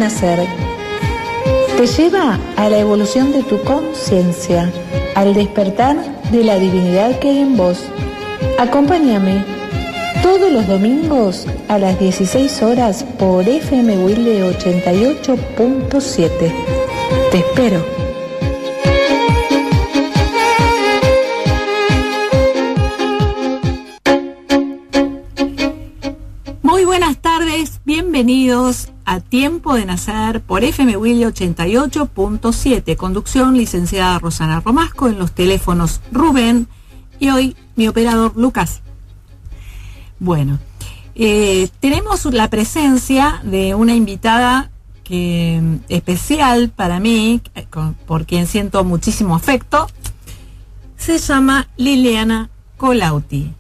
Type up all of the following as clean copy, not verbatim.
nacer te lleva a la evolución de tu conciencia, al despertar de la divinidad que hay en vos. Acompáñame todos los domingos a las 16 horas por FM Wilde 88.7. Te espero. Muy buenas tardes, bienvenidos a Tiempo de Nacer por FM Wilde 88.7. Conducción, licenciada Rosana Romasco, en los teléfonos Rubén y hoy mi operador Lucas. Bueno, tenemos la presencia de una invitada especial para mí, por quien siento muchísimo afecto. Se llama Liliana Colautti.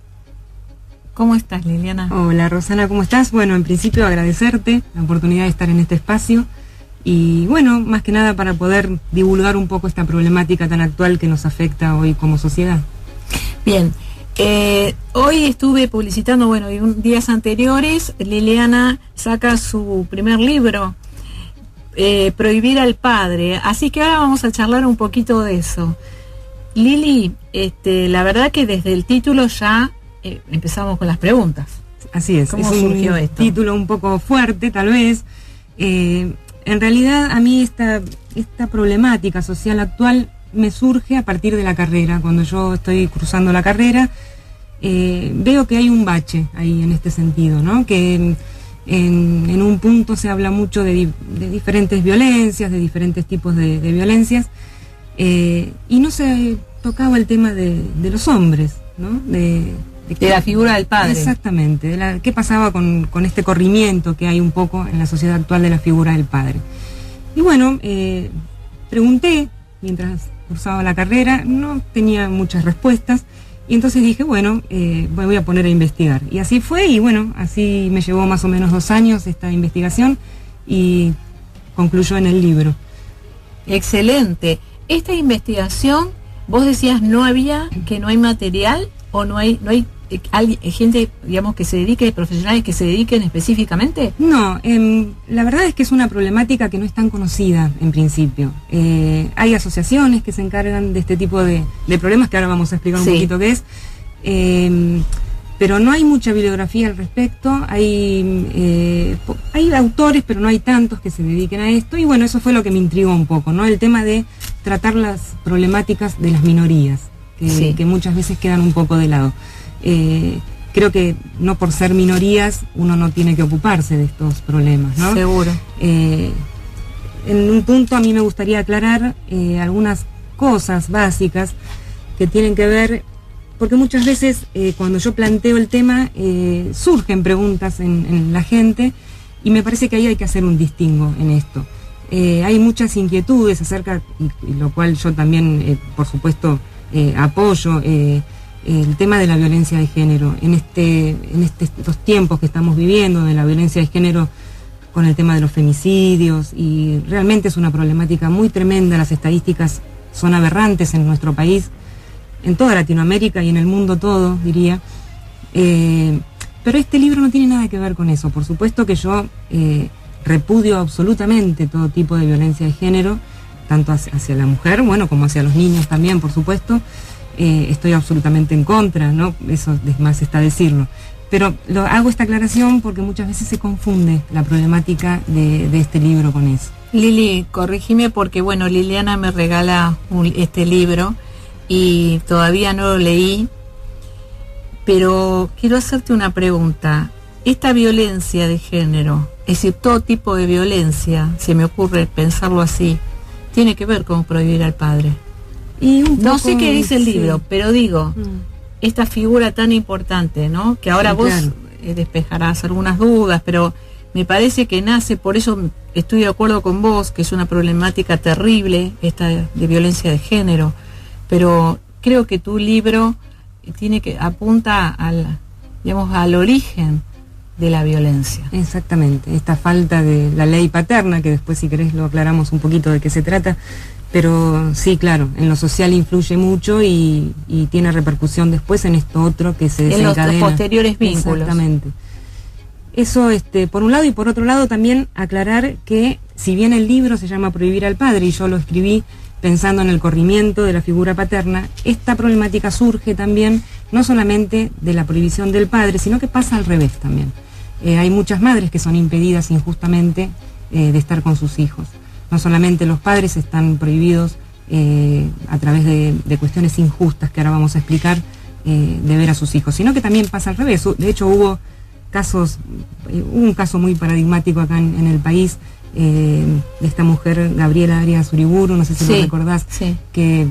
¿Cómo estás, Liliana? Hola, Rosana, ¿cómo estás? Bueno, en principio agradecerte la oportunidad de estar en este espacio y bueno, más que nada para poder divulgar un poco esta problemática tan actual que nos afecta hoy como sociedad. Bien, hoy estuve publicitando, bueno, días anteriores, Liliana saca su primer libro, Prohibir al Padre, así que ahora vamos a charlar un poquito de eso. Lili, la verdad que desde el título ya empezamos con las preguntas. Así es. ¿Cómo surgió esto? Título un poco fuerte, tal vez. En realidad, a mí esta problemática social actual me surge a partir de la carrera. Cuando yo estoy cruzando la carrera, veo que hay un bache ahí en este sentido, ¿no? Que en un punto se habla mucho de diferentes violencias, de diferentes tipos de violencias, y no se tocaba el tema de los hombres, ¿no? De la figura del padre. Exactamente, qué pasaba con este corrimiento que hay un poco en la sociedad actual de la figura del padre. Y bueno, pregunté mientras cursaba la carrera, no tenía muchas respuestas, y entonces dije, bueno, voy a poner a investigar. Y así fue, y bueno, así me llevó más o menos 2 años esta investigación, y concluyó en el libro. Excelente. Esta investigación, vos decías, no hay material, o no hay gente, digamos, que se dedique, profesionales que se dediquen específicamente. No, la verdad es que es una problemática que no es tan conocida en principio. Hay asociaciones que se encargan de este tipo de problemas, que ahora vamos a explicar un poquito qué es, pero no hay mucha bibliografía al respecto. Hay autores, pero no hay tantos que se dediquen a esto, y bueno, eso fue lo que me intrigó un poco, ¿no? El tema de tratar las problemáticas de las minorías, que muchas veces quedan un poco de lado. Creo que no por ser minorías uno no tiene que ocuparse de estos problemas, ¿no? Seguro. En un punto a mí me gustaría aclarar algunas cosas básicas que tienen que ver, porque muchas veces cuando yo planteo el tema surgen preguntas en la gente, y me parece que ahí hay que hacer un distingo en esto. Hay muchas inquietudes acerca, y lo cual yo también por supuesto apoyo, el tema de la violencia de género en estos tiempos que estamos viviendo, de la violencia de género con el tema de los femicidios, y realmente es una problemática muy tremenda. Las estadísticas son aberrantes en nuestro país, en toda Latinoamérica y en el mundo todo, diría. Pero este libro no tiene nada que ver con eso. Por supuesto que yo repudio absolutamente todo tipo de violencia de género, tanto hacia la mujer, bueno, como hacia los niños también, por supuesto. Estoy absolutamente en contra, ¿no? Eso es más está decirlo. Pero hago esta aclaración porque muchas veces se confunde la problemática de este libro con eso. Lili, corrígime porque, bueno, Liliana me regala este libro y todavía no lo leí, pero quiero hacerte una pregunta. Esta violencia de género, es decir, todo tipo de violencia, se me ocurre pensarlo así, tiene que ver con prohibir al padre. Y un poco, no sé qué dice el libro, pero digo, esta figura tan importante, ¿no? Que ahora vos despejarás algunas dudas, pero me parece que nace, por eso estoy de acuerdo con vos, que es una problemática terrible, esta de violencia de género, pero creo que tu libro apunta al origen de la violencia. Exactamente, esta falta de la ley paterna, que después si querés lo aclaramos un poquito de qué se trata, pero sí, claro, en lo social influye mucho y tiene repercusión después en esto otro que se desencadena. En los posteriores vínculos. Exactamente. Eso, por un lado, y por otro lado también aclarar que si bien el libro se llama Prohibir al padre, y yo lo escribí pensando en el corrimiento de la figura paterna, esta problemática surge también no solamente de la prohibición del padre, sino que pasa al revés también. Hay muchas madres que son impedidas injustamente de estar con sus hijos. No solamente los padres están prohibidos a través de cuestiones injustas que ahora vamos a explicar, de ver a sus hijos, sino que también pasa al revés. De hecho hubo un caso muy paradigmático acá en el país, de esta mujer Gabriela Arias Uriburu, no sé si lo recordás, que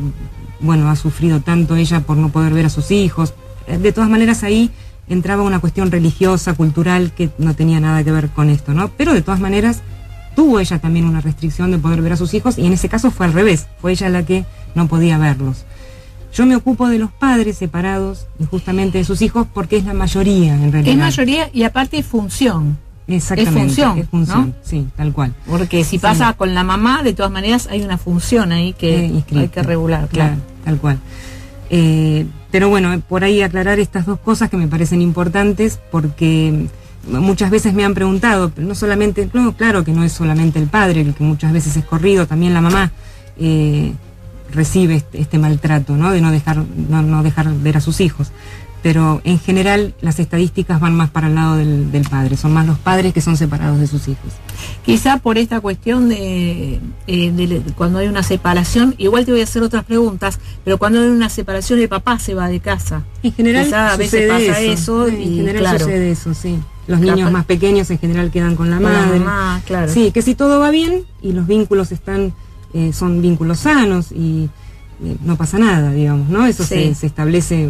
bueno, ha sufrido tanto ella por no poder ver a sus hijos. De todas maneras ahí entraba una cuestión religiosa, cultural, que no tenía nada que ver con esto, ¿no? Pero de todas maneras tuvo ella también una restricción de poder ver a sus hijos, y en ese caso fue al revés, fue ella la que no podía verlos. Yo me ocupo de los padres separados injustamente de sus hijos porque es la mayoría en realidad. Es mayoría y aparte es función. Exactamente, es función, ¿no? Sí, tal cual. Porque si pasa con la mamá, de todas maneras hay una función ahí que hay que regular. Claro, tal cual. Pero bueno, por ahí aclarar estas dos cosas que me parecen importantes, porque muchas veces me han preguntado, pero no solamente, claro que no es solamente el padre el que muchas veces es corrido, también la mamá recibe este maltrato, ¿no? De no dejar ver a sus hijos. Pero en general las estadísticas van más para el lado del padre, son más los padres que son separados de sus hijos. Quizá por esta cuestión de cuando hay una separación, igual te voy a hacer otras preguntas, pero cuando hay una separación el papá se va de casa. En general quizá a veces pasa eso y en general sucede eso, sí. Los niños más pequeños en general quedan con la madre. Claro. Sí, que si todo va bien y los vínculos son vínculos sanos y no pasa nada, digamos, ¿no? Eso se establece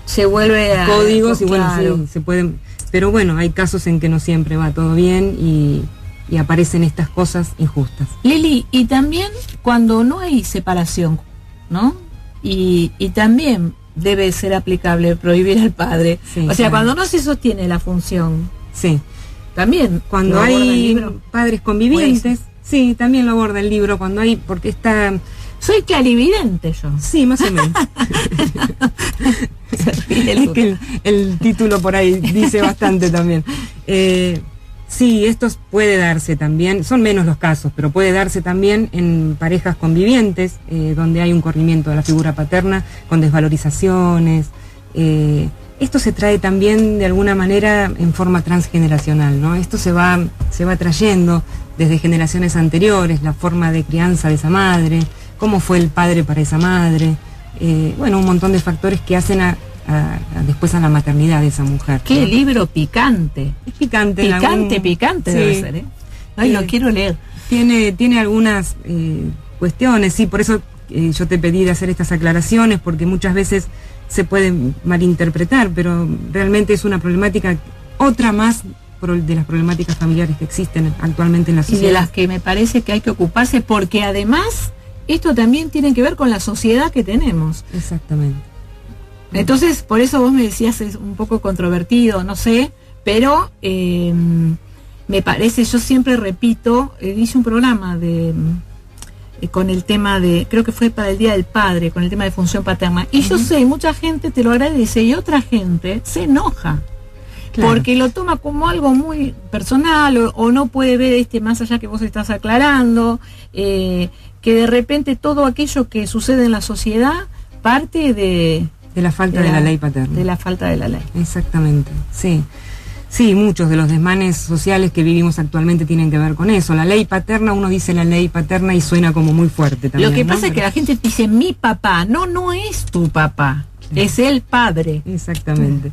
se vuelve a códigos y bueno, sí, se pueden, pero bueno, hay casos en que no siempre va todo bien y aparecen estas cosas injustas. Lili, y también cuando no hay separación, ¿no? Y también debe ser aplicable prohibir al padre. Sí, o sea, cuando no se sostiene la función. Sí. También. Cuando hay padres convivientes, sí, también lo aborda el libro, cuando hay, porque está... Soy clarividente yo. Sí, más o menos. Es que el título por ahí dice bastante también. Sí, esto puede darse también, son menos los casos, pero puede darse también en parejas convivientes, donde hay un corrimiento de la figura paterna, con desvalorizaciones. Esto se trae también de alguna manera en forma transgeneracional, ¿no? Esto se va trayendo desde generaciones anteriores, la forma de crianza de esa madre, cómo fue el padre para esa madre, bueno, un montón de factores que hacen después a la maternidad de esa mujer. ¡Qué libro picante! Es picante. Picante debe ser, ¿eh? Ay, lo quiero leer. Tiene algunas cuestiones, sí, por eso yo te pedí de hacer estas aclaraciones, porque muchas veces se puede malinterpretar, pero realmente es una problemática, otra más de las problemáticas familiares que existen actualmente en la sociedad. Y de las que me parece que hay que ocuparse, porque además esto también tiene que ver con la sociedad que tenemos. Exactamente. Entonces, por eso vos me decías, es un poco controvertido, no sé, pero me parece, yo siempre repito, hice un programa con el tema de, creo que fue para el Día del Padre, con el tema de función paterna, y yo sé, mucha gente te lo agradece y otra gente se enoja. Claro. Porque lo toma como algo muy personal o no puede ver más allá que vos estás aclarando, que de repente todo aquello que sucede en la sociedad parte de la falta de la ley paterna. De la falta de la ley. Exactamente, sí. Sí, muchos de los desmanes sociales que vivimos actualmente tienen que ver con eso. La ley paterna, uno dice la ley paterna y suena como muy fuerte también. Lo que pasa es que la gente dice mi papá, no es tu papá, es el padre. Exactamente.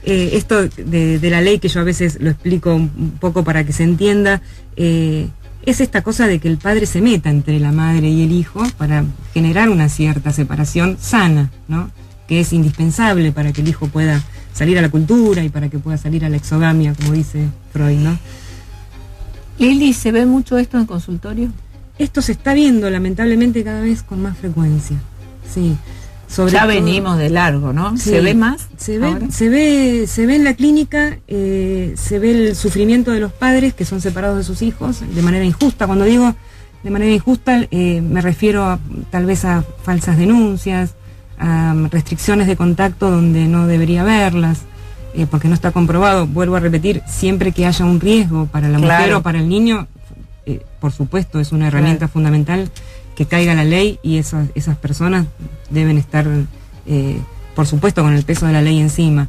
Esto de la ley, que yo a veces lo explico un poco para que se entienda, es esta cosa de que el padre se meta entre la madre y el hijo para generar una cierta separación sana, ¿no? Que es indispensable para que el hijo pueda salir a la cultura y para que pueda salir a la exogamia, como dice Freud, ¿no? Lili, ¿se ve mucho esto en consultorio? Esto se está viendo, lamentablemente, cada vez con más frecuencia, sí. Ya venimos de largo, ¿no? Sí, ¿se ve más? Se ve en la clínica, se ve el sufrimiento de los padres que son separados de sus hijos de manera injusta. Cuando digo de manera injusta, me refiero tal vez a falsas denuncias, a restricciones de contacto donde no debería haberlas, porque no está comprobado, vuelvo a repetir, siempre que haya un riesgo para la mujer o para el niño, por supuesto, es una herramienta fundamental que caiga la ley, y esas personas deben estar, por supuesto, con el peso de la ley encima.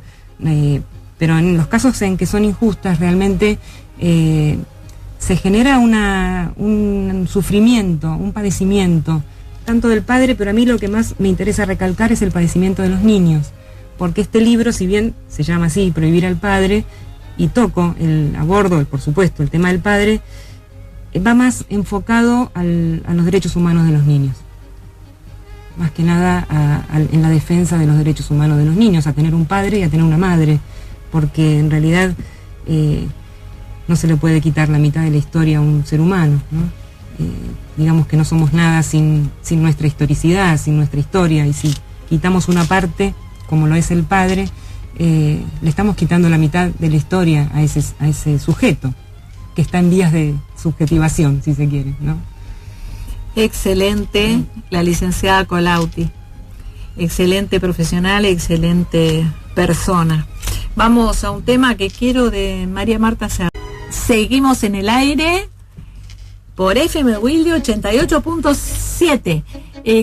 Pero en los casos en que son injustas, realmente se genera un sufrimiento, un padecimiento, tanto del padre, pero a mí lo que más me interesa recalcar es el padecimiento de los niños, porque este libro, si bien se llama así, Prohibir al padre, y abordo, por supuesto, el tema del padre, va más enfocado a los derechos humanos de los niños, más que nada en la defensa de los derechos humanos de los niños, a tener un padre y a tener una madre, porque en realidad no se le puede quitar la mitad de la historia a un ser humano, ¿no? Digamos que no somos nada sin nuestra historicidad, sin nuestra historia, y si quitamos una parte, como lo es el padre, le estamos quitando la mitad de la historia a ese sujeto, que está en vías de subjetivación, si se quiere, ¿no? Excelente, la licenciada Colautti. Excelente profesional, excelente persona. Vamos a un tema que quiero de María Marta Serra. Seguimos en el aire por FM Wilde 88.7.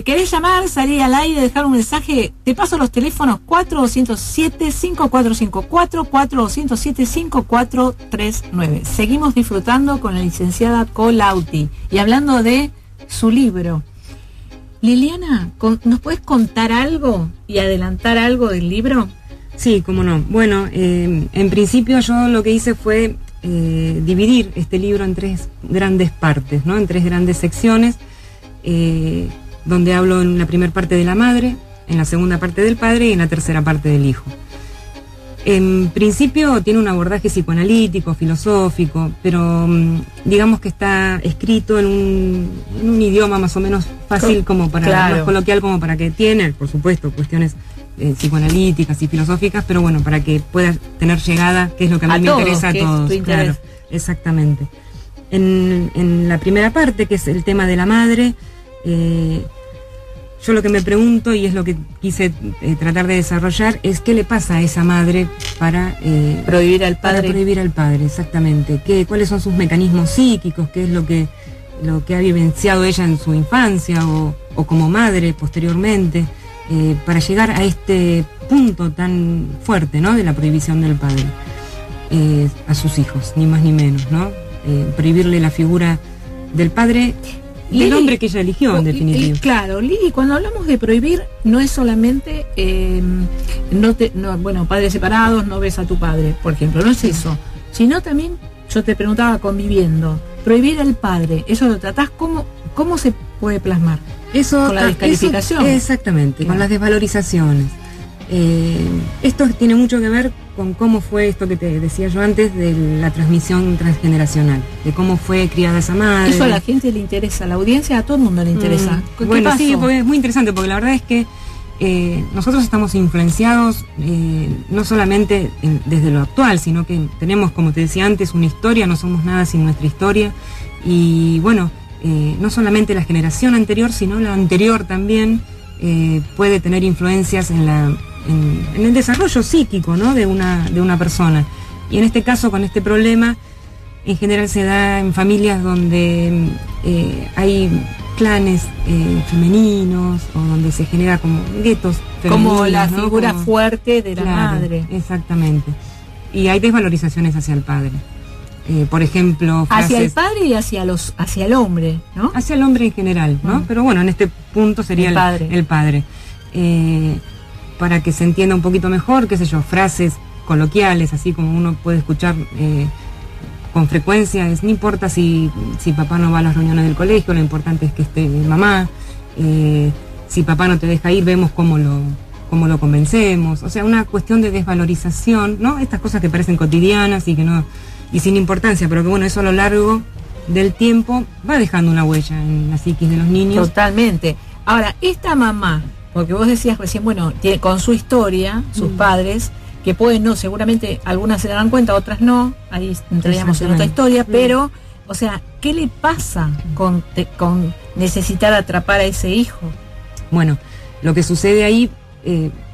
¿Querés llamar, salir al aire, dejar un mensaje? Te paso los teléfonos 4207-5454, 4207-5439. Seguimos disfrutando con la licenciada Colautti y hablando de su libro. Liliana, ¿nos puedes contar algo y adelantar algo del libro? Sí, cómo no. Bueno, en principio yo lo que hice fue dividir este libro en 3 grandes partes, ¿no? En 3 grandes secciones, donde hablo en la primera parte de la madre, en la segunda parte del padre y en la tercera parte del hijo. En principio tiene un abordaje psicoanalítico, filosófico, pero digamos que está escrito en un idioma más o menos fácil, como para, más coloquial, como para que tiene, por supuesto, cuestiones psicoanalíticas y filosóficas, pero bueno, para que pueda tener llegada, que es lo que a mí me interesa a todos. Claro, exactamente. En la primera parte, que es el tema de la madre, yo lo que me pregunto, y es lo que quise tratar de desarrollar, es qué le pasa a esa madre para prohibir al padre. Para prohibir al padre, exactamente. ¿Cuáles son sus mecanismos psíquicos? ¿Qué es lo que ha vivenciado ella en su infancia o como madre posteriormente? Para llegar a este punto tan fuerte, ¿no?, de la prohibición del padre a sus hijos, ni más ni menos, ¿no? Prohibirle la figura del padre, del hombre que ella eligió, en definitiva. Claro, Lili, cuando hablamos de prohibir, no es solamente, padres separados, no ves a tu padre, por ejemplo, no es eso, sino también, yo te preguntaba, conviviendo, prohibir al padre, eso lo tratás, ¿cómo se puede plasmar? Eso, con la descalificación. Exactamente, con las desvalorizaciones. Esto tiene mucho que ver con cómo fue esto que te decía yo antes, de la transmisión transgeneracional, de cómo fue criada esa madre. Eso a la gente le interesa, a la audiencia, a todo el mundo le interesa. Bueno, pasó? Sí, porque es muy interesante, porque la verdad es que nosotros estamos influenciados no solamente desde lo actual, sino que tenemos, como te decía antes, una historia, no somos nada sin nuestra historia, y bueno, no solamente la generación anterior, sino la anterior también puede tener influencias en el desarrollo psíquico, ¿no?, de una persona. Y en este caso, con este problema, en general se da en familias donde hay clanes femeninos, o donde se genera como guetos femeninos, como la figura, ¿no?, fuerte de la madre. Exactamente. Y hay desvalorizaciones hacia el padre. Por ejemplo, hacia el padre y hacia el hombre, ¿no? Hacia el hombre en general, ¿no? Pero bueno, en este punto sería el padre. Para que se entienda un poquito mejor, qué sé yo, frases coloquiales, así como uno puede escuchar con frecuencia, no importa si papá no va a las reuniones del colegio, lo importante es que esté mamá. Si papá no te deja ir, vemos cómo lo convencemos. O sea, una cuestión de desvalorización, ¿no? Estas cosas que parecen cotidianas y sin importancia, pero que bueno, eso a lo largo del tiempo va dejando una huella en la psiquis de los niños. Totalmente. Ahora, esta mamá, porque vos decías recién, bueno, tiene, con su historia, sus padres, que pueden no, seguramente algunas se darán cuenta, otras no, ahí entraríamos en otra historia, pero, o sea, ¿qué le pasa con necesitar atrapar a ese hijo? Bueno, lo que sucede ahí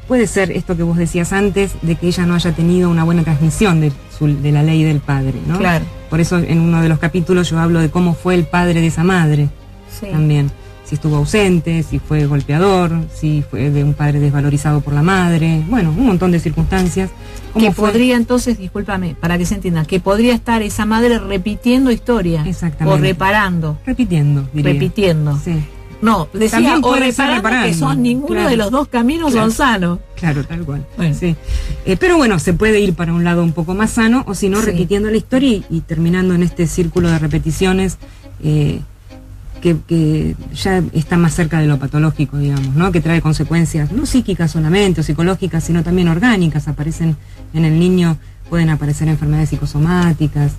puede ser esto que vos decías antes, de que ella no haya tenido una buena transmisión de la ley del padre, ¿no? Claro. por eso en uno de los capítulos yo hablo de cómo fue el padre de esa madre, sí, también. Si estuvo ausente, si fue golpeador, si fue de un padre desvalorizado por la madre, bueno, un montón de circunstancias. Que podría entonces, discúlpame, para que se entienda, que podría estar esa madre repitiendo historia. Exactamente. O reparando. Repitiendo, diría. Repitiendo. Sí. No, decía o reparando, que son ninguno, claro, de los dos caminos, claro, son sanos. Claro, tal cual. Bueno. Sí. Pero bueno, se puede ir para un lado un poco más sano, o si no, sí, repitiendo la historia y terminando en este círculo de repeticiones que ya está más cerca de lo patológico, digamos, ¿no? Que trae consecuencias no psíquicas solamente o psicológicas, sino también orgánicas. Aparecen en el niño, pueden aparecer enfermedades psicosomáticas,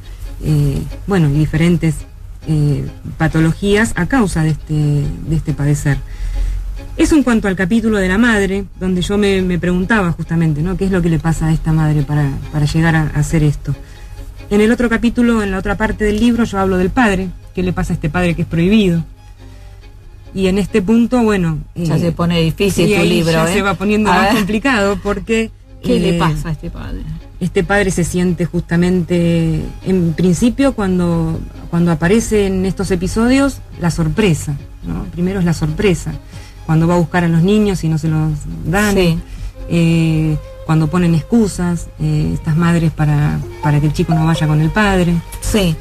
bueno, y diferentes patologías a causa de este padecer. Eso en cuanto al capítulo de la madre, donde yo me preguntaba justamente, ¿no? ¿Qué es lo que le pasa a esta madre para llegar a hacer esto? En el otro capítulo, en la otra parte del libro, yo hablo del padre. ¿Qué le pasa a este padre que es prohibido? Y en este punto, bueno... ya se pone difícil tu libro, ya se va poniendo más complicado porque... ¿Qué le pasa a este padre? Este padre se siente justamente, en principio, cuando aparece en estos episodios, la sorpresa, ¿no? Primero es la sorpresa, cuando va a buscar a los niños y no se los dan, sí, cuando ponen excusas, estas madres para que el chico no vaya con el padre. Sí.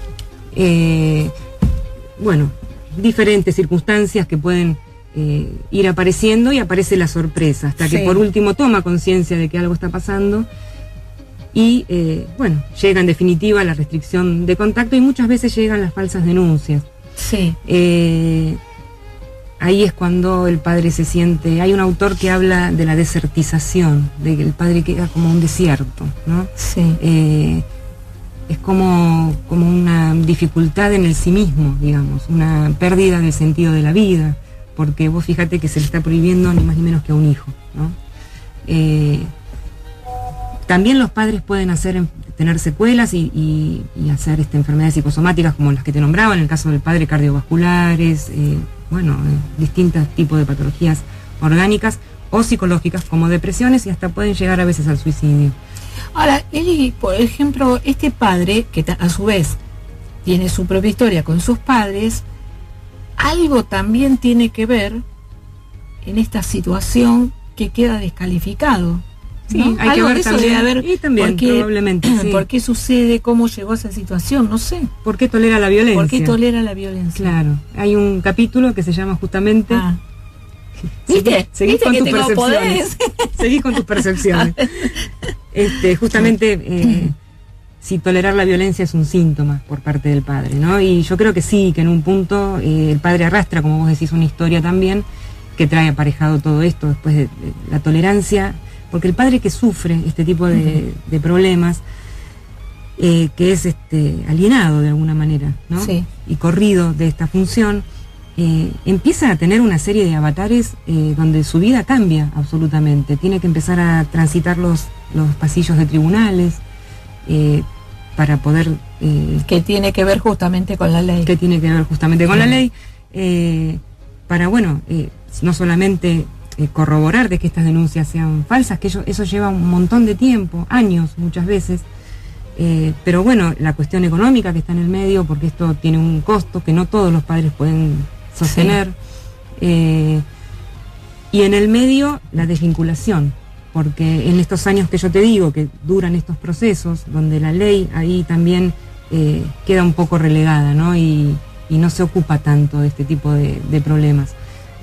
Bueno, diferentes circunstancias que pueden ir apareciendo y aparece la sorpresa, hasta que por último toma conciencia de que algo está pasando y, bueno, llega en definitiva la restricción de contacto y muchas veces llegan las falsas denuncias. Sí. Ahí es cuando el padre se siente... Hay un autor que habla de la desertización, de que el padre queda como un desierto, ¿no? Sí. Es como una dificultad en el sí mismo, digamos, una pérdida del sentido de la vida, porque vos fíjate que se le está prohibiendo ni más ni menos que a un hijo, ¿no? También los padres pueden tener secuelas y hacer enfermedades psicosomáticas como las que te nombraba, en el caso del padre, cardiovasculares, bueno, distintos tipos de patologías orgánicas o psicológicas como depresiones y hasta pueden llegar a veces al suicidio. Ahora, Eli, por ejemplo, este padre, que a su vez tiene su propia historia con sus padres, algo también tiene que ver en esta situación que queda descalificado. Sí, ¿no? hay algo que ver de eso también, debe haber, y también probablemente. Sí. ¿Por qué sucede? ¿Cómo llegó a esa situación? No sé. ¿Por qué tolera la violencia? ¿Por qué tolera la violencia? Claro, hay un capítulo que se llama justamente... ¿Viste? Seguí con tus percepciones. Seguí con tus percepciones. Justamente si tolerar la violencia es un síntoma por parte del padre, ¿no? Y yo creo que sí, que en un punto el padre arrastra, como vos decís, una historia también que trae aparejado todo esto después de la tolerancia, porque el padre que sufre este tipo de problemas, que es alienado de alguna manera, ¿no? Sí. Y corrido de esta función, empieza a tener una serie de avatares donde su vida cambia absolutamente. Tiene que empezar a transitar los pasillos de tribunales para poder... que tiene que ver justamente con la ley. Que tiene que ver justamente con la ley, para, bueno, no solamente corroborar de que estas denuncias sean falsas, que eso lleva un montón de tiempo, años muchas veces, pero bueno, la cuestión económica que está en el medio, porque esto tiene un costo que no todos los padres pueden sostener, y en el medio la desvinculación, porque en estos años que yo te digo que duran estos procesos, donde la ley ahí también queda un poco relegada, ¿no? Y no se ocupa tanto de este tipo de problemas,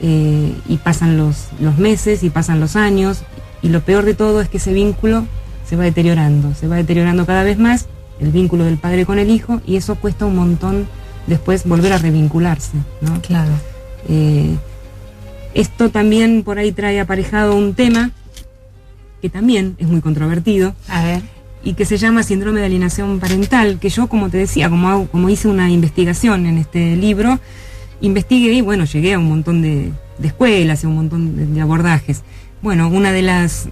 y pasan los meses y pasan los años, y lo peor de todo es que ese vínculo se va deteriorando cada vez más, el vínculo del padre con el hijo, y eso cuesta un montón después volver a revincularse, ¿no? Claro. Esto también por ahí trae aparejado un tema que también es muy controvertido, a ver, y que se llama síndrome de alienación parental, que yo, como te decía, como hice una investigación en este libro, investigué y bueno, llegué a un montón de escuelas y un montón de abordajes. Bueno, una de las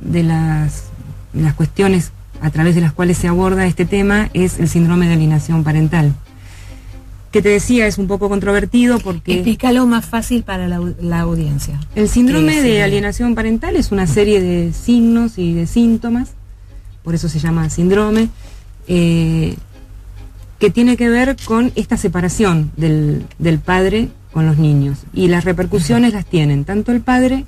cuestiones a través de las cuales se aborda este tema es el síndrome de alienación parental, que te decía es un poco controvertido porque... Explícalo más fácil para la audiencia. El síndrome de alienación parental es una serie de signos y de síntomas, por eso se llama síndrome, que tiene que ver con esta separación del padre con los niños. Y las repercusiones las tienen tanto el padre,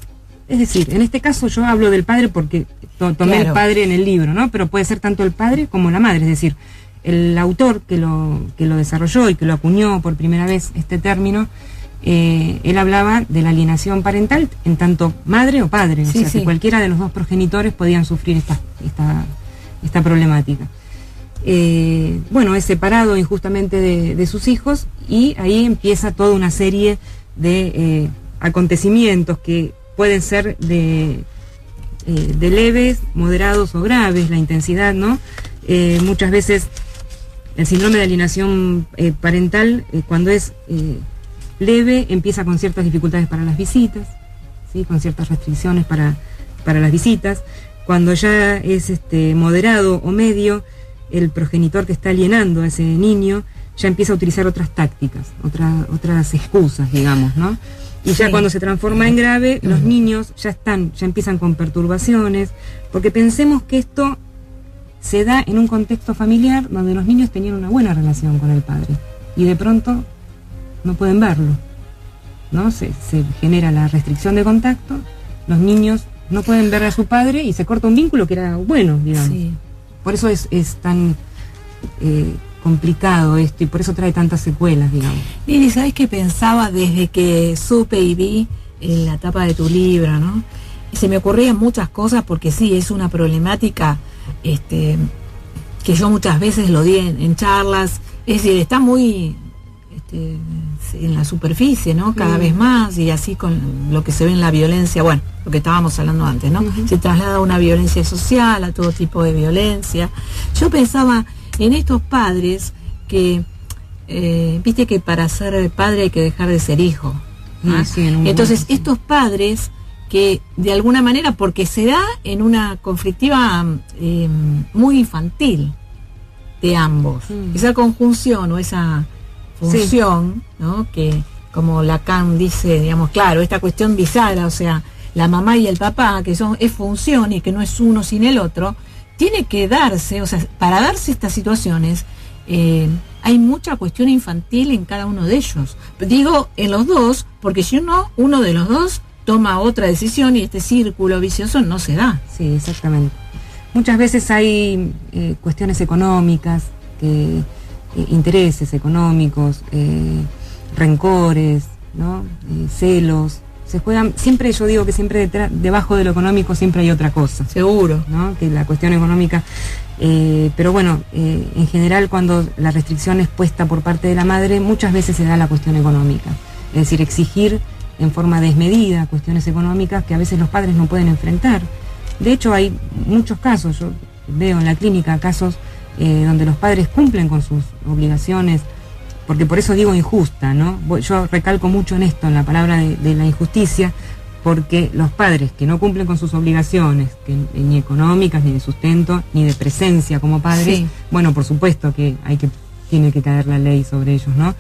es decir, en este caso yo hablo del padre porque tomé el padre en el libro, ¿no? Pero puede ser tanto el padre como la madre, es decir, el autor que lo desarrolló y que lo acuñó por primera vez este término, él hablaba de la alienación parental en tanto madre o padre, o sea, que cualquiera de los dos progenitores podían sufrir esta problemática. Bueno, es separado injustamente de sus hijos, y ahí empieza toda una serie de acontecimientos que pueden ser de leves, moderados o graves, la intensidad, ¿no? Muchas veces el síndrome de alienación parental, cuando es leve, empieza con ciertas dificultades para las visitas, ¿sí? Con ciertas restricciones para las visitas. Cuando ya es moderado o medio, el progenitor que está alienando a ese niño ya empieza a utilizar otras tácticas, otras excusas, digamos, ¿no? Y ya cuando se transforma en grave, los niños ya empiezan con perturbaciones, porque pensemos que esto se da en un contexto familiar donde los niños tenían una buena relación con el padre, y de pronto no pueden verlo, ¿no? Se genera la restricción de contacto, los niños no pueden ver a su padre y se corta un vínculo que era bueno, digamos. Sí. Por eso es tan complicado esto, y por eso trae tantas secuelas, digamos. Lili, ¿sabes qué pensaba desde que supe y vi la tapa de tu libro, ¿no? Se me ocurrían muchas cosas, porque sí, es una problemática que yo muchas veces lo di en charlas, es decir, está muy en la superficie, ¿no? Cada vez más, y así con lo que se ve en la violencia, bueno, lo que estábamos hablando antes, ¿no? Se traslada a una violencia social, a todo tipo de violencia. Yo pensaba en estos padres que, viste que para ser padre hay que dejar de ser hijo, ¿no? Entonces, estos padres que de alguna manera, porque se da en una conflictiva muy infantil de ambos, esa conjunción o esa función, ¿no? Que como Lacan dice, digamos, claro, esta cuestión bisagra, o sea, la mamá y el papá, que es función y que no es uno sin el otro, tiene que darse, o sea, para darse estas situaciones, hay mucha cuestión infantil en cada uno de ellos. Digo, en los dos, porque si uno de los dos toma otra decisión y este círculo vicioso no se da. Sí, exactamente. Muchas veces hay cuestiones económicas, intereses económicos, rencores, ¿no? Celos. Se juegan, siempre yo digo que siempre debajo de lo económico siempre hay otra cosa. Seguro. ¿No? Que la cuestión económica, pero bueno, en general cuando la restricción es puesta por parte de la madre, muchas veces se da la cuestión económica. Es decir, exigir en forma desmedida cuestiones económicas que a veces los padres no pueden enfrentar. De hecho, hay muchos casos, yo veo en la clínica casos donde los padres cumplen con sus obligaciones, porque por eso digo injusta, ¿no? Yo recalco mucho en esto, en la palabra de la injusticia, porque los padres que no cumplen con sus obligaciones, ni económicas, ni de sustento, ni de presencia como padres, bueno, por supuesto que tiene que caer la ley sobre ellos, ¿no?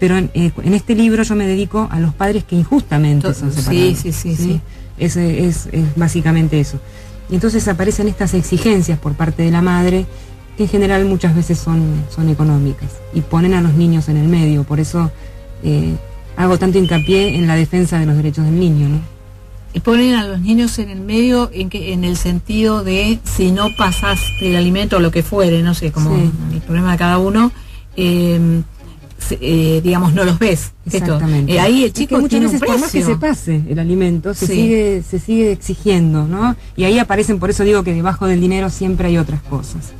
Pero en este libro yo me dedico a los padres que injustamente son separados. Sí. Es básicamente eso. Y entonces aparecen estas exigencias por parte de la madre, que en general muchas veces son económicas, y ponen a los niños en el medio. Por eso hago tanto hincapié en la defensa de los derechos del niño, ¿no? Y ponen a los niños en el medio en el sentido de, si no pasas el alimento o lo que fuere, no sé, como el problema de cada uno, digamos, no los ves. Exactamente. Ahí el chico muchas tiene veces, un precio. por más que se pase el alimento, se sigue exigiendo, ¿no? Y ahí aparecen, por eso digo que debajo del dinero siempre hay otras cosas.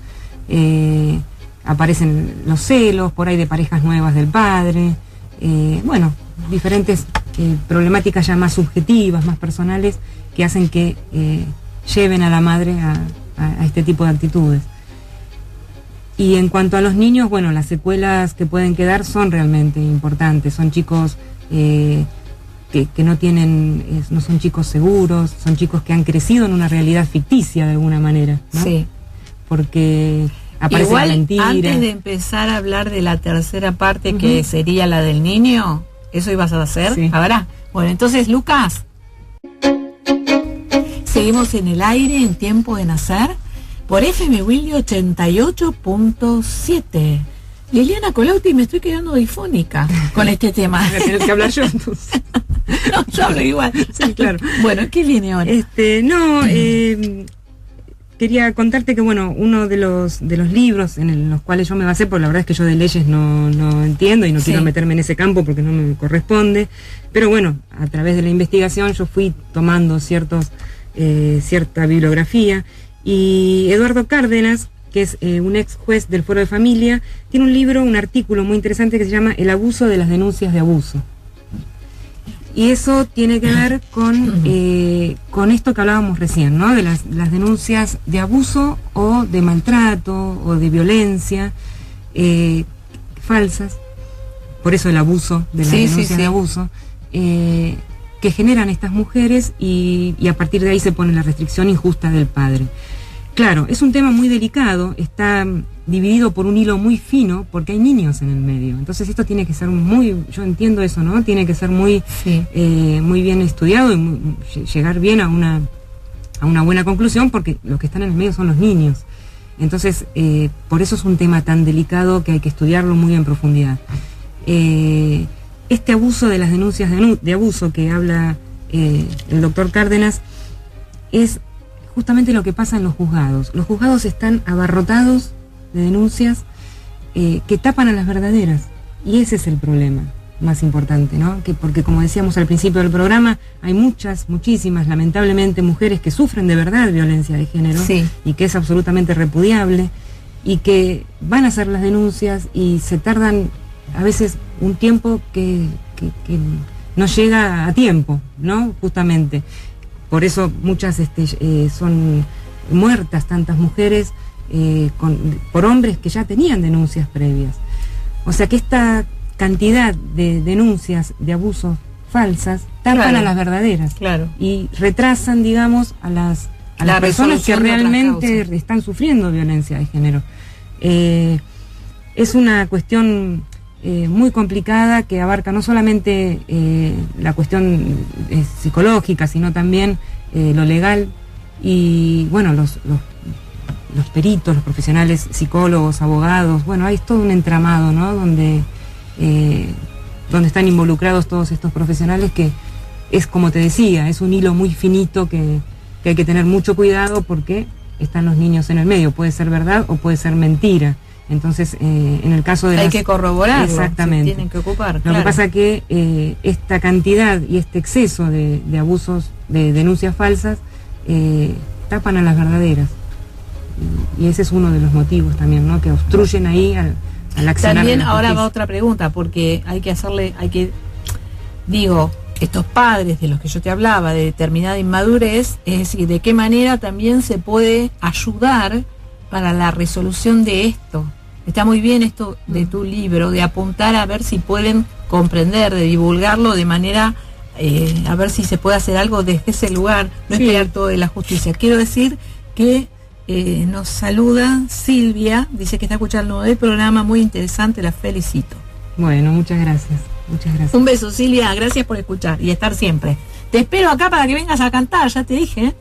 Aparecen los celos, por ahí de parejas nuevas del padre, bueno, diferentes problemáticas ya más subjetivas, más personales, que hacen que lleven a la madre a este tipo de actitudes. Y en cuanto a los niños, bueno, las secuelas que pueden quedar son realmente importantes. Son chicos que no son chicos seguros, son chicos que han crecido en una realidad ficticia de alguna manera, ¿no? Sí. Porque aparece la mentira. Antes de empezar a hablar de la tercera parte, que sería la del niño, ¿eso ibas a hacer? Sí. Ahora, bueno, entonces, Lucas, seguimos en el aire en Tiempo de Nacer por FM Willy 88.7. Liliana Colautti, me estoy quedando difónica con este tema. Tenés que hablar yo entonces. No, yo hablo igual. Sí, claro. Bueno, ¿qué viene ahora? Quería contarte que, bueno, uno de los libros en los cuales yo me basé, porque la verdad es que yo de leyes no entiendo y no quiero meterme en ese campo porque no me corresponde, pero bueno, a través de la investigación yo fui tomando cierta bibliografía, y Eduardo Cárdenas, que es un ex juez del Fuero de Familia, tiene un artículo muy interesante que se llama El abuso de las denuncias de abuso. Y eso tiene que ver con esto que hablábamos recién, ¿no? De las denuncias de abuso o de maltrato o de violencia falsas, por eso el abuso de las denuncias de abuso, que generan estas mujeres y a partir de ahí se pone la restricción injusta del padre. Claro, es un tema muy delicado, está dividido por un hilo muy fino porque hay niños en el medio. Entonces esto tiene que ser yo entiendo eso, ¿no? Tiene que ser muy bien estudiado y llegar bien a una buena conclusión, porque los que están en el medio son los niños. Entonces, por eso es un tema tan delicado que hay que estudiarlo muy en profundidad. Este abuso de las denuncias de abuso que habla el doctor Cárdenas es justamente lo que pasa en los juzgados. Los juzgados están abarrotados de denuncias que tapan a las verdaderas, y ese es el problema más importante, ¿no? Porque como decíamos al principio del programa, hay muchísimas, lamentablemente, mujeres que sufren de verdad violencia de género, y que es absolutamente repudiable, y que van a hacer las denuncias y se tardan a veces un tiempo que no llega a tiempo, ¿no? Justamente. Por eso muchas son muertas tantas mujeres por hombres que ya tenían denuncias previas. O sea que esta cantidad de denuncias de abusos falsas tapan a las verdaderas, y retrasan, digamos, a las personas que realmente están sufriendo violencia de género. Es una cuestión muy complicada que abarca no solamente la cuestión psicológica, sino también lo legal, y bueno, los peritos, los profesionales, psicólogos, abogados, bueno, hay todo un entramado, ¿no? Donde están involucrados todos estos profesionales, que es, como te decía, es un hilo muy finito que hay que tener mucho cuidado, porque están los niños en el medio, puede ser verdad o puede ser mentira. Entonces, en el caso de hay que corroborar, exactamente, tienen que ocupar. Lo que pasa es que esta cantidad y este exceso de abusos, de denuncias falsas, tapan a las verdaderas. Y ese es uno de los motivos también, ¿no? Que obstruyen ahí al accionar. También ahora va otra pregunta, porque estos padres de los que yo te hablaba, de determinada inmadurez, es decir, de qué manera también se puede ayudar para la resolución de esto. Está muy bien esto de tu libro, de apuntar a ver si pueden comprender, de divulgarlo de manera, a ver si se puede hacer algo desde ese lugar, no esperar todo de la justicia. Quiero decir que nos saluda Silvia, dice que está escuchando el programa, muy interesante, la felicito. Bueno, muchas gracias. Un beso, Silvia, gracias por escuchar y estar siempre. Te espero acá para que vengas a cantar, ya te dije, ¿eh?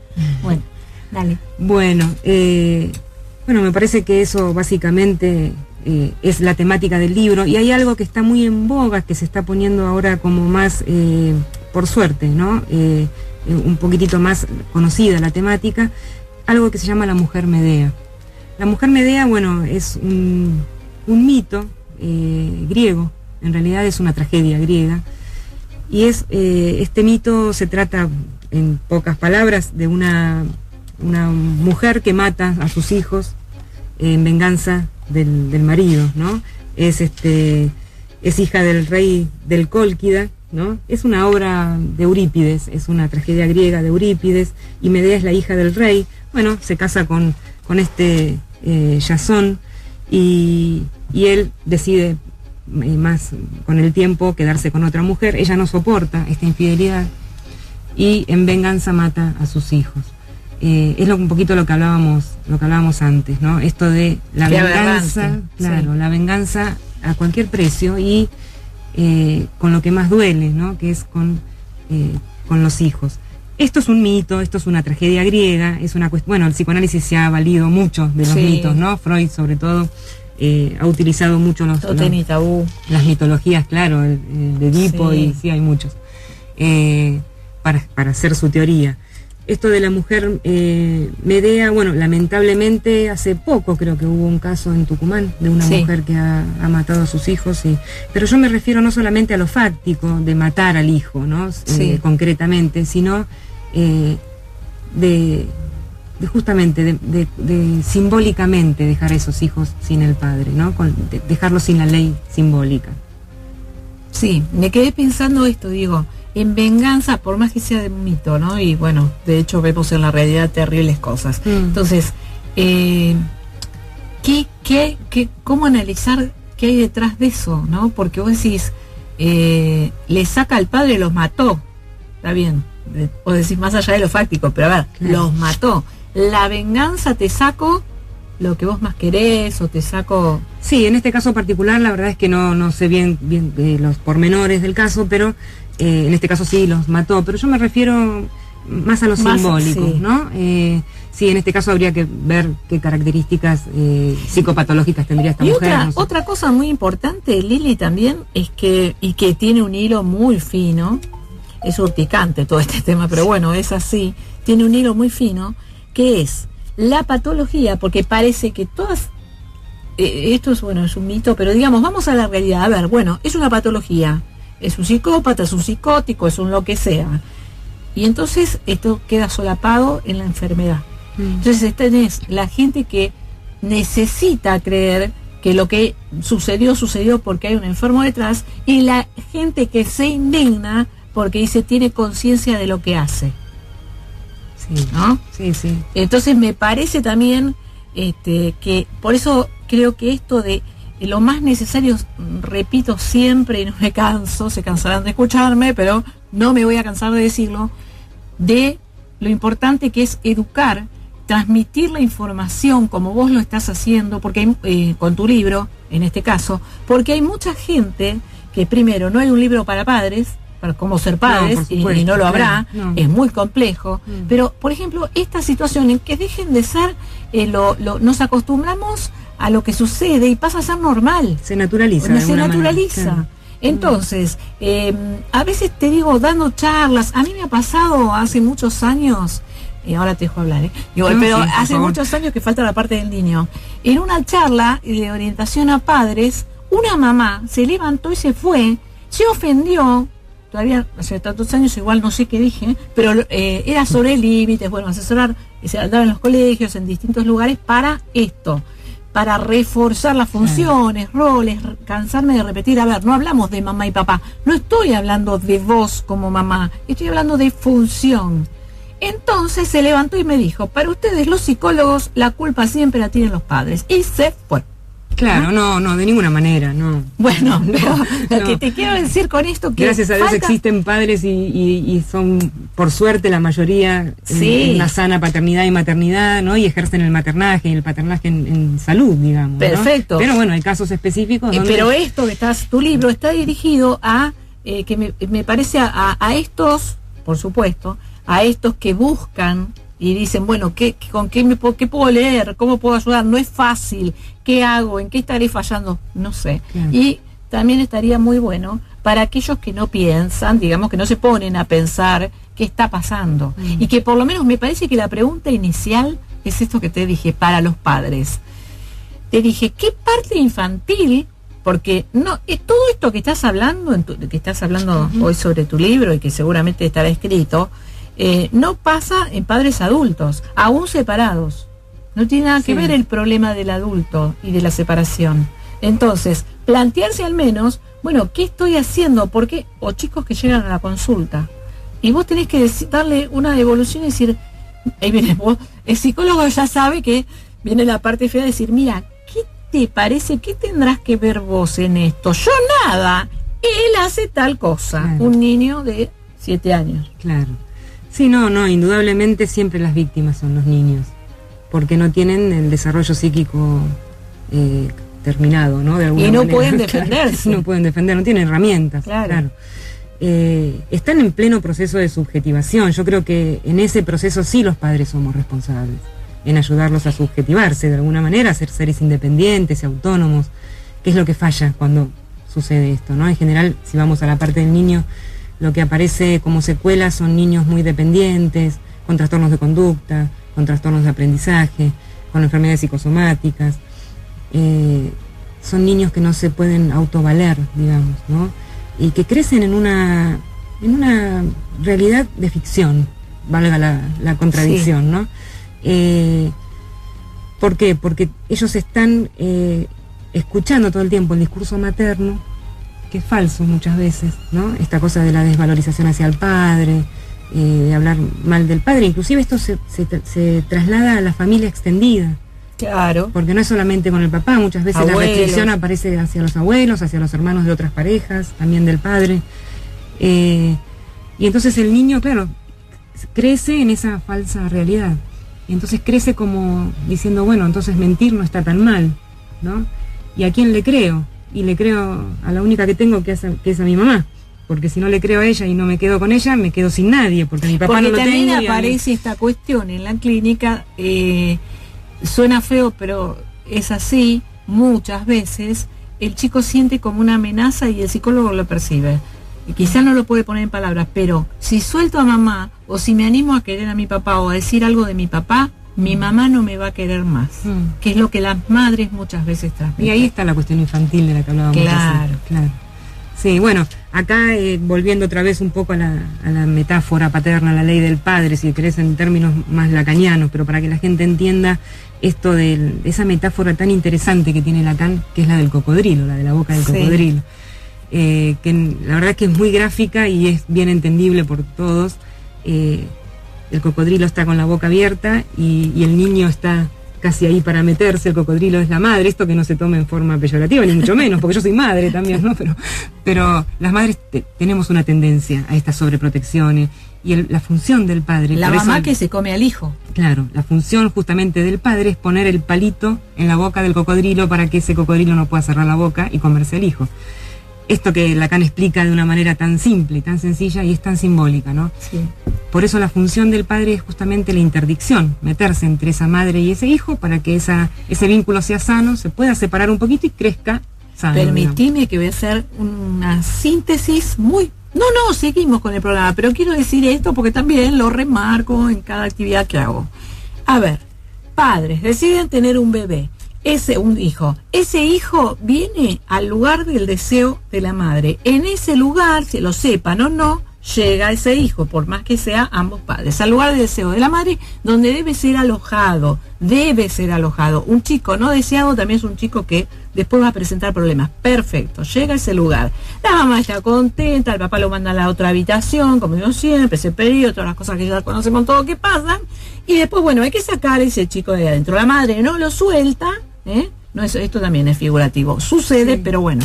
Bueno, dale. Bueno, me parece que eso básicamente es la temática del libro, y hay algo que está muy en boga, que se está poniendo ahora como más, por suerte, ¿no? Un poquitito más conocida la temática, algo que se llama la mujer Medea. La mujer Medea, bueno, es un mito griego, en realidad es una tragedia griega, y este mito se trata, en pocas palabras, de una mujer que mata a sus hijos en venganza del marido, ¿no? Es hija del rey del Cólquida, ¿no? Es una obra de Eurípides, es una tragedia griega de Eurípides, y Medea es la hija del rey. Bueno, se casa con Jasón, y él decide más con el tiempo quedarse con otra mujer. Ella no soporta esta infidelidad y en venganza mata a sus hijos. Es un poquito lo que hablábamos antes, ¿no? Esto de la venganza, la venganza a cualquier precio, y con lo que más duele, ¿no? Que es con los hijos. Esto es un mito, esto es una tragedia griega, es una cuestión. Bueno, el psicoanálisis se ha valido mucho de los mitos, ¿no? Freud, sobre todo, ha utilizado mucho las mitologías, claro, el de Edipo, sí. Y sí, hay muchos, para hacer su teoría. Esto de la mujer Medea, bueno, lamentablemente hace poco creo que hubo un caso en Tucumán de una mujer que ha matado a sus hijos, pero yo me refiero no solamente a lo fáctico de matar al hijo, ¿no? Concretamente, sino justamente de simbólicamente dejar a esos hijos sin el padre, ¿no? Dejarlos sin la ley simbólica. Sí, me quedé pensando esto, digo, en venganza, por más que sea de un mito, ¿no? Y bueno, de hecho vemos en la realidad terribles cosas. Entonces, ¿cómo analizar qué hay detrás de eso, ¿no? Porque vos decís, le saca al padre, los mató, está bien, vos decís más allá de lo fáctico, pero a ver, los mató. La venganza, te saco lo que vos más querés, o te saco... Sí, en este caso particular la verdad es que no sé bien los pormenores del caso, pero en este caso sí los mató, pero yo me refiero más a lo simbólico, ¿no? Sí, en este caso habría que ver qué características psicopatológicas tendría esta mujer. Otra cosa muy importante, Lili, también, es que tiene un hilo muy fino, es urticante todo este tema, pero bueno, es así, tiene un hilo muy fino, que es la patología, porque parece que todas, esto es un mito, pero digamos, vamos a la realidad. A ver, bueno, es una patología, es un psicópata, es un psicótico, es un lo que sea, y entonces esto queda solapado en la enfermedad. Entonces tenés la gente que necesita creer que lo que sucedió porque hay un enfermo detrás, y la gente que se indigna porque dice tiene conciencia de lo que hace. ¿No? Sí. Entonces me parece también que por eso creo que esto de lo más necesario, repito siempre y no me canso, se cansarán de escucharme, pero no me voy a cansar de decirlo, de lo importante que es educar, transmitir la información como vos lo estás haciendo, porque con tu libro, en este caso, porque hay mucha gente que primero no hay un libro para padres, para cómo ser padres, y no lo habrá, es muy complejo, pero por ejemplo esta situación en que dejen de ser nos acostumbramos a lo que sucede y pasa a ser normal, se naturaliza, manera. Entonces a veces te digo, dando charlas, a mí me ha pasado hace muchos años, y ahora te dejo hablar, pero hace muchos años, que falta la parte del niño, en una charla de orientación a padres, una mamá se levantó y se fue, se ofendió. Todavía hace tantos años igual no sé qué dije, pero era sobre límites, asesorar, se andaba en los colegios, en distintos lugares para esto, para reforzar las funciones, roles, cansarme de repetir, a ver, no hablamos de mamá y papá, no estoy hablando de vos como mamá, estoy hablando de función. Entonces se levantó y me dijo, para ustedes los psicólogos la culpa siempre la tienen los padres, y se fue. Claro, no, de ninguna manera, no. Bueno, pero lo que te quiero decir con esto, que gracias a Dios existen padres y son, por suerte, la mayoría en una sana paternidad y maternidad, ¿no? Y ejercen el maternaje y el paternaje en salud, digamos. Perfecto. ¿no? Pero bueno, hay casos específicos donde... Pero esto que tu libro está dirigido a, que me parece a estos, por supuesto, a estos que buscan y dicen, bueno, ¿qué puedo leer? ¿Cómo puedo ayudar? No es fácil. ¿Qué hago? ¿En qué estaré fallando? No sé. Claro. Y también estaría muy bueno para aquellos que no piensan, digamos, que no se ponen a pensar qué está pasando. Y que por lo menos me parece que la pregunta inicial es esto que te dije, para los padres. Te dije, ¿qué parte infantil? Porque no todo esto que estás hablando, hoy sobre tu libro, y que seguramente estará escrito, no pasa en padres adultos, aún separados. No tiene nada que ver el problema del adulto y de la separación. Entonces, plantearse al menos, bueno, ¿qué estoy haciendo? Porque, o chicos que llegan a la consulta, y vos tenés que darle una devolución y decir, ahí viene vos, el psicólogo ya sabe que viene la parte fea de decir, mira, ¿qué te parece? ¿Qué tendrás que ver vos en esto? Yo nada, él hace tal cosa. Claro. Un niño de 7 años. Claro. Sí, no, indudablemente siempre las víctimas son los niños, porque no tienen el desarrollo psíquico terminado, ¿no? De alguna manera. No pueden defenderse. Claro, no pueden defender, no tienen herramientas. Claro. Están en pleno proceso de subjetivación. Yo creo que en ese proceso sí los padres somos responsables. en ayudarlos a subjetivarse de alguna manera, a ser seres independientes y autónomos. ¿Qué es lo que falla cuando sucede esto, ¿no? En general, si vamos a la parte del niño, lo que aparece como secuela son niños muy dependientes, con trastornos de conducta, con trastornos de aprendizaje, con enfermedades psicosomáticas. Son niños que no se pueden autovaler, digamos, ¿no? Y que crecen en una realidad de ficción, valga la contradicción, sí, ¿no? ¿Por qué? Porque ellos están escuchando todo el tiempo el discurso materno, que es falso muchas veces, ¿no? Esta cosa de la desvalorización hacia el padre, de hablar mal del padre, inclusive esto se traslada a la familia extendida. Claro. Porque no es solamente con el papá, muchas veces abuelos. La restricción aparece hacia los abuelos, hacia los hermanos de otras parejas, también del padre. Y entonces el niño, claro, crece en esa falsa realidad. Y entonces crece como diciendo, bueno, entonces mentir no está tan mal, ¿no? ¿Y a quién le creo? Y le creo a la única que tengo, que es a mi mamá. Porque si no le creo a ella y no me quedo con ella, me quedo sin nadie, porque mi papá no lo tengo. Porque también aparece esta cuestión en la clínica, suena feo, pero es así, muchas veces el chico siente como una amenaza y el psicólogo lo percibe. Y quizá no lo puede poner en palabras, pero si suelto a mamá, o si me animo a querer a mi papá, o a decir algo de mi papá, mi mamá no me va a querer más, que es lo que las madres muchas veces transmiten. Y ahí está la cuestión infantil de la que hablábamos. Claro. Sí, bueno, acá volviendo otra vez un poco a la metáfora paterna, a la ley del padre, si querés en términos más lacanianos, pero para que la gente entienda esto de esa metáfora tan interesante que tiene Lacan, que es la del cocodrilo, la de la boca del cocodrilo, que la verdad es que es muy gráfica y es bien entendible por todos. El cocodrilo está con la boca abierta y el niño está casi ahí para meterse. El cocodrilo es la madre, esto que no se tome en forma peyorativa, ni mucho menos, porque yo soy madre también, ¿no? Pero las madres tenemos una tendencia a estas sobreprotecciones y la función del padre... La mamá que se come al hijo. Claro, la función justamente del padre es poner el palito en la boca del cocodrilo para que ese cocodrilo no pueda cerrar la boca y comerse al hijo. Esto que Lacan explica de una manera tan simple, tan sencilla y es tan simbólica, ¿no? Sí. Por eso la función del padre es justamente la interdicción, meterse entre esa madre y ese hijo para que ese vínculo sea sano, se pueda separar un poquito y crezca sano. Permitime que voy a hacer una síntesis muy... No, seguimos con el programa, pero quiero decir esto porque también lo remarco en cada actividad que hago. A ver, padres deciden tener un bebé. Un hijo. Ese hijo viene al lugar del deseo de la madre. En ese lugar, se lo sepan o no, llega ese hijo, por más que sea ambos padres, al lugar del deseo de la madre, donde debe ser alojado. Un chico no deseado también es un chico que después va a presentar problemas. Perfecto, llega a ese lugar. La mamá está contenta, el papá lo manda a la otra habitación, como digo siempre, ese periodo, todas las cosas que ya conocemos todo que pasan. Y después, bueno, hay que sacar a ese chico de adentro. La madre no lo suelta. No, esto también es figurativo, sucede, sí. Pero bueno,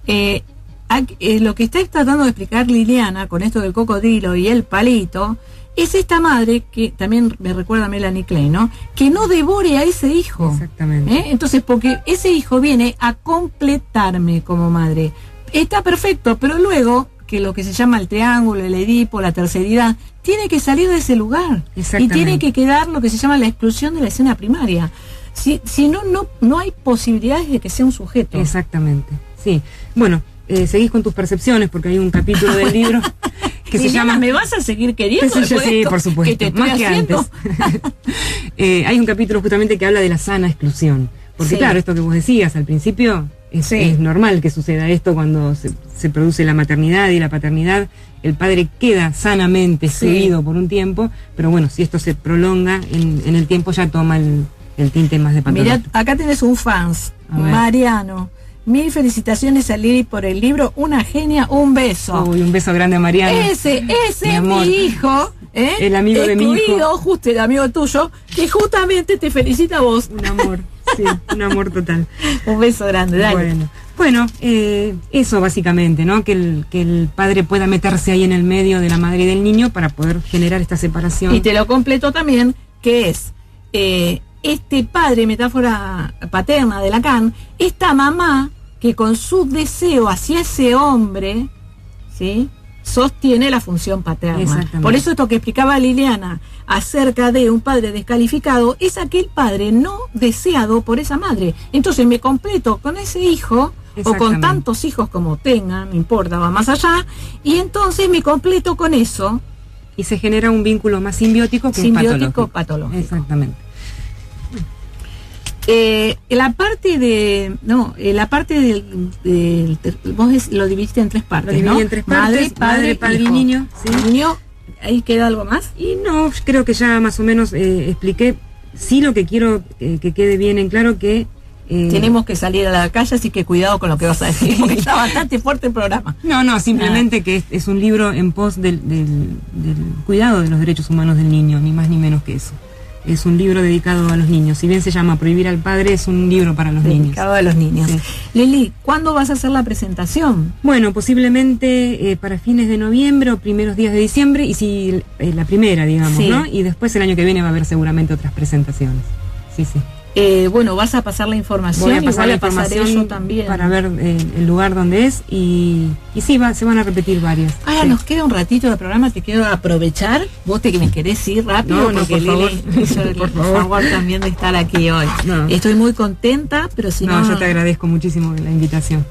lo que está tratando de explicar Liliana con esto del cocodrilo y el palito es esta madre que también me recuerda a Melanie Klein, ¿no? Que no devore a ese hijo. Exactamente. Entonces, porque ese hijo viene a completarme como madre, está perfecto, pero luego que lo que se llama el triángulo, el Edipo, la terceridad, tiene que salir de ese lugar y tiene que quedar lo que se llama la exclusión de la escena primaria. Si no hay posibilidades de que sea un sujeto. Exactamente, sí. Bueno, seguís con tus percepciones porque hay un capítulo del libro que se llama... ¿Me vas a seguir queriendo? Sí, por supuesto, que te estoy más haciendo? Que antes. Hay un capítulo justamente que habla de la sana exclusión. Porque claro, esto que vos decías al principio, es normal que suceda esto cuando se produce la maternidad y la paternidad. El padre queda sanamente excluido por un tiempo, pero bueno, si esto se prolonga en el tiempo ya toma el tinte más de patología. Mirá, acá tenés un fans, Mariano. 1000 felicitaciones a Lili por el libro, una genia, un beso. Uy, un beso grande a Mariano. Ese es mi hijo, el amigo de mi hijo. Justo el amigo tuyo, que justamente te felicita a vos. Un amor, sí, un amor total. Un beso grande, dale. Bueno, eso básicamente, ¿no? Que el padre pueda meterse ahí en el medio de la madre y del niño para poder generar esta separación. Y te lo completo también, que es... este padre, metáfora paterna de Lacan, esta mamá que con su deseo hacia ese hombre, ¿sí? sostiene la función paterna. Por eso esto que explicaba Liliana acerca de un padre descalificado es aquel padre no deseado por esa madre. Entonces me completo con ese hijo o con tantos hijos como tengan, no importa, va más allá, y entonces me completo con eso. Y se genera un vínculo más simbiótico que patológico. Exactamente. La parte del vos lo dividiste en tres partes, lo dividí en tres partes, madre, padre y niño. ¿Sí? Niño, ¿ahí queda algo más? Y no, creo que ya más o menos expliqué. Sí, lo que quiero que quede bien en claro que tenemos que salir a la calle, así que cuidado con lo que vas a decir, porque está bastante fuerte el programa. No, simplemente que es un libro en pos del cuidado de los derechos humanos del niño, ni más ni menos que eso. Es un libro dedicado a los niños. Si bien se llama Prohibir al padre, es un libro para los niños. Dedicado a los niños. Sí. Lili, ¿cuándo vas a hacer la presentación? Bueno, posiblemente para fines de noviembre o primeros días de diciembre, y si la primera, digamos, sí, ¿no? Y después el año que viene va a haber seguramente otras presentaciones. Sí. Bueno, vas a pasar la información. Voy a pasar la información yo también para ver el lugar donde es y sí, se van a repetir varias. Ahora nos queda un ratito de programa, te quiero aprovechar. Vos que me querés ir rápido, porque por favor también de estar aquí hoy. No. Estoy muy contenta, pero si no... yo te agradezco muchísimo la invitación.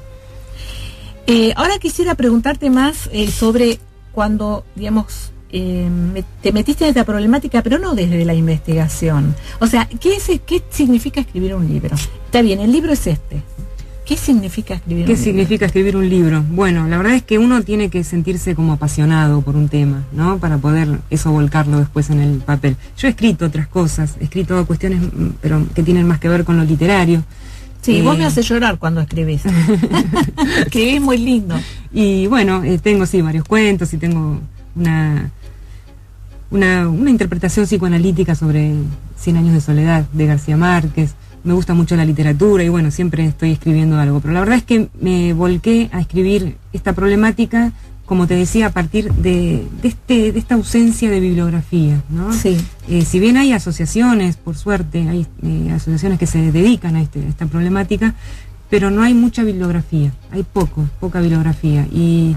Ahora quisiera preguntarte más sobre cuando, digamos... te metiste en esta problemática, pero no desde la investigación. O sea, ¿qué significa escribir un libro? Está bien, el libro es este. ¿Qué significa escribir un libro? ¿Qué significa escribir un libro? Bueno, la verdad es que uno tiene que sentirse como apasionado por un tema, ¿no? Para poder eso volcarlo después en el papel. Yo he escrito otras cosas, he escrito cuestiones pero que tienen más que ver con lo literario. Sí, vos me haces llorar cuando escribís. Escribís muy lindo. Y bueno, tengo varios cuentos y tengo una interpretación psicoanalítica sobre 100 años de soledad de García Márquez. Me gusta mucho la literatura y bueno, siempre estoy escribiendo algo, pero la verdad es que me volqué a escribir esta problemática, como te decía, a partir de esta ausencia de bibliografía, ¿no? Sí. Si bien hay asociaciones, por suerte, hay asociaciones que se dedican a esta problemática, pero no hay mucha bibliografía, hay poca bibliografía, y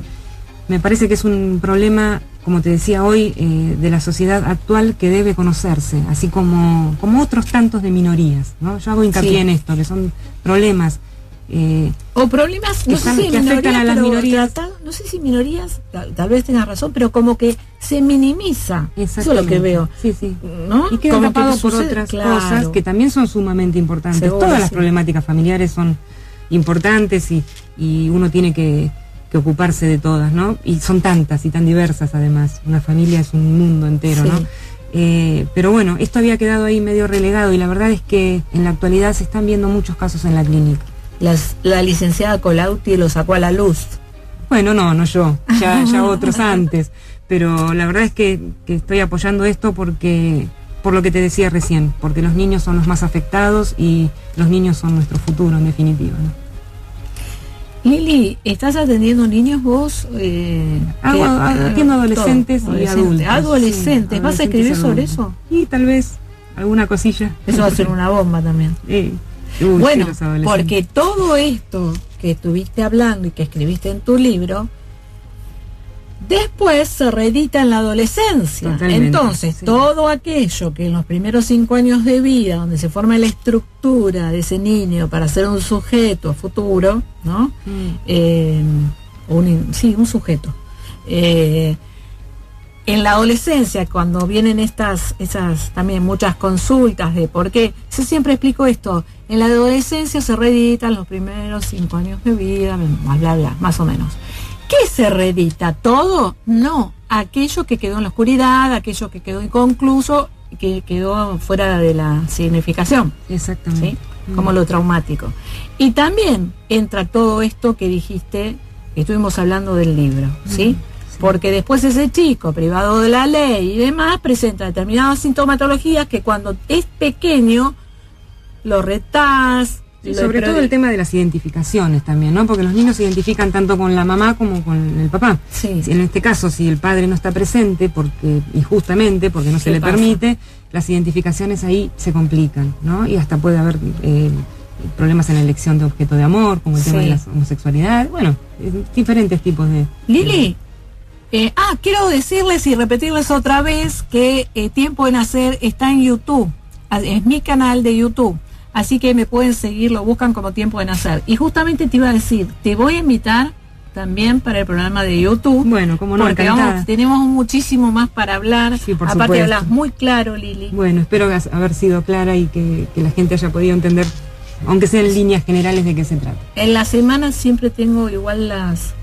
me parece que es un problema, como te decía hoy, de la sociedad actual que debe conocerse, así como otros tantos de minorías, ¿no? Yo hago hincapié en esto, que son problemas o problemas que afectan a las minorías. No sé si minorías, tal vez tengas razón, pero como que se minimiza. Eso es lo que veo. Sí. ¿No? Y queda tapado por otras cosas que también son sumamente importantes. Seguro, todas las problemáticas familiares son importantes y uno tiene que ocuparse de todas, ¿no? Y son tantas y tan diversas además. Una familia es un mundo entero, sí, ¿no? Pero bueno, esto había quedado ahí medio relegado y la verdad es que en la actualidad se están viendo muchos casos en la clínica. La licenciada Colautti lo sacó a la luz. Bueno, no yo, ya otros antes, pero la verdad es que estoy apoyando esto por lo que te decía recién, porque los niños son los más afectados y los niños son nuestro futuro en definitiva, ¿no? Lili, ¿estás atendiendo niños vos? Atiendo adolescentes y adultos. Adolescentes, ¿vas a escribir sobre eso? Y tal vez alguna cosilla. Eso va a ser una bomba también. Bueno, porque todo esto que estuviste hablando y que escribiste en tu libro, después se reedita en la adolescencia. Totalmente, entonces, sí, todo aquello que en los primeros 5 años de vida, donde se forma la estructura de ese niño para ser un sujeto futuro, ¿no? Un sujeto. En la adolescencia, cuando vienen esas también muchas consultas de por qué, yo siempre explico esto, en la adolescencia se reeditan los primeros 5 años de vida, bla, más o menos. ¿Qué se reedita? ¿Todo? No. Aquello que quedó en la oscuridad, aquello que quedó inconcluso, que quedó fuera de la significación. Exactamente. ¿Sí? Como lo traumático. Y también entra todo esto que dijiste, que estuvimos hablando del libro, ¿sí? Sí. Porque después ese chico, privado de la ley y demás, presenta determinadas sintomatologías que cuando es pequeño lo retás. Sí, sobre todo el tema de las identificaciones también, ¿no? Porque los niños se identifican tanto con la mamá como con el papá. Sí. En este caso, si el padre no está presente, injustamente, porque no se le permite, las identificaciones ahí se complican, ¿no? Y hasta puede haber problemas en la elección de objeto de amor, como el tema de la homosexualidad. Bueno, diferentes tipos de... Lili, Quiero decirles y repetirles otra vez que Tiempo de Nacer está en YouTube, es mi canal de YouTube, así que me pueden seguir, lo buscan como Tiempo de Nacer. Y justamente te iba a decir, te voy a invitar también para el programa de YouTube. Bueno, como no, porque tenemos muchísimo más para hablar. Sí, por aparte supuesto. hablas muy claro, Lili. Bueno, espero haber sido clara y que la gente haya podido entender, aunque sea en líneas generales, de qué se trata. En la semana siempre tengo igual las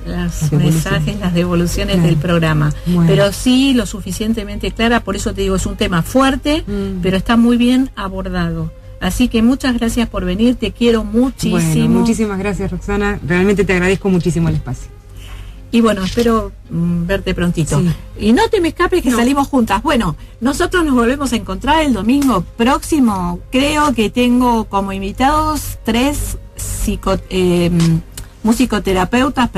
mensajes, las devoluciones del programa. Bueno. Pero sí lo suficientemente clara, por eso te digo, es un tema fuerte, pero está muy bien abordado. Así que muchas gracias por venir, te quiero muchísimo. Bueno, muchísimas gracias, Roxana. Realmente te agradezco muchísimo el espacio. Y bueno, espero verte prontito. Sí. Y no te me escapes que salimos juntas. Bueno, nosotros nos volvemos a encontrar el domingo próximo. Creo que tengo como invitados 3 musicoterapeutas,